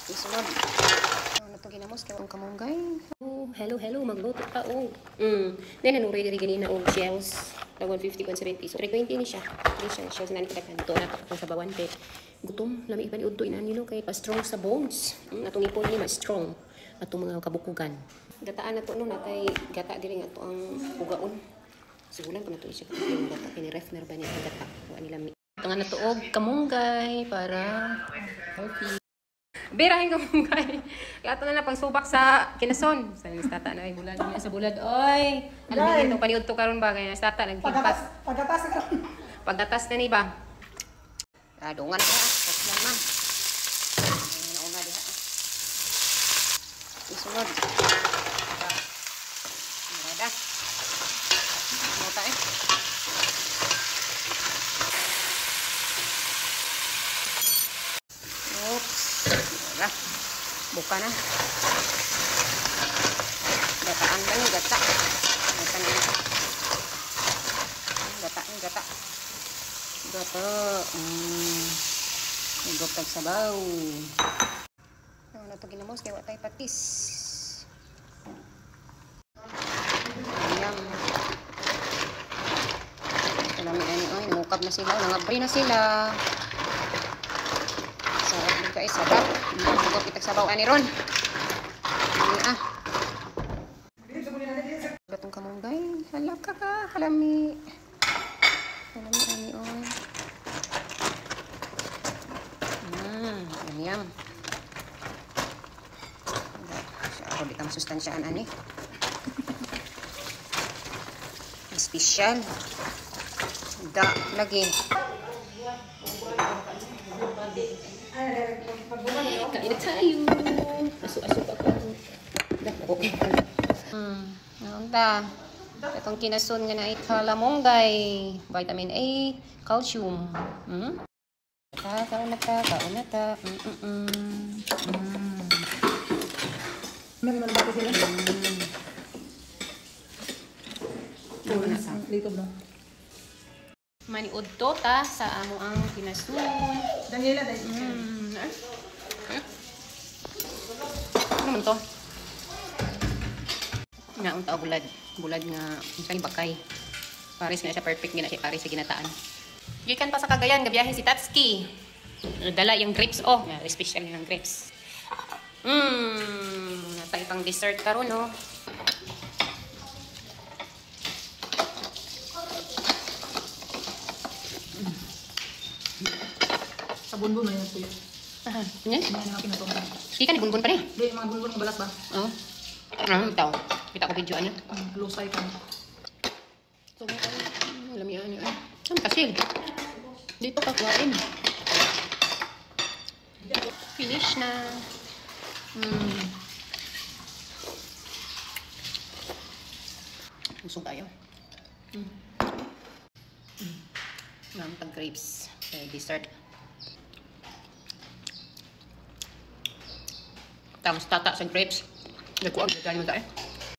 Isunod. Ano to ginamos kay ang kamunggay. Oh, hello, magluto pa oh. Nananuri diri ganina og shells. Tag 150 170 so 320 ni siya. Di siya shells na kita kanto na pa sa bawan pe. Gutom lami pa ni udto inani no kay pa strong sa bones. Atong ipon ni mas strong atong mga kabukugan. Gataan na to no natay gata diri nga to ang pugaon. Sigulan pa na to siya yung gata kini ref na ba ni gata. Wa nila mi. Tangan na to og kamunggay para healthy. Birahin ka mong kay. Kaya ito na pang subak sa kinason. Sa tata na ay bulad niya sa bulad. Oy! Alam niyo itong paniud to karon ba? Kaya tata nagkimpas. Pagdatas na ni ba? Dungan na. Tapos lang man. Nauna diha. Isunod. Marada. Mota eh. Oops. Buka na. Gataan ba ni gata? Gata. Igop tag sabaw. Ano na to ginamos kay wa tay patis. Ayan. Kalami ani oy, nangukap na sila, nangabri na sila. Guys, sarap. Siguro kitag sabaw ani ron. Ani Gatong kamunggay. Hala ka. Halami ani oy. Yum. Ako bitang sustansyaan ani. Special. Da lagi. Kain na tayo. Aso-aso pa ko. Okay. Nanda. Itong kinasun nga na ikalamongay. Vitamin A, calcium. Kaon na ta. Meron ba sila? Dito ba? Maniud to ta sa amo ang kinasun. Daniela, dahil ano man to? Naunta bulad. Bulad nga kani bakay. Paris nga siya perfect gina siya Paris sa ginataan. Gikan pa sa Cagayan, gabiyahe si Tatsuki. Dala yung grapes oh, special yung grapes. Natay pang dessert karon no. sa bunbun man yan po yun. Nya? Hindi na kinatong. Di ka ni bunbun pa ni? Hindi, mga bunbun ng balat ba? Oo. Ito. Kita ko video niya. Lusay ka. So, alam niya niya. Saan kasil? Dito ka kuhain. Finish na. Busog tayo. Tag grapes. Dessert. Tapos tata sa grapes. Nagkuag. Gano'n mo tayo.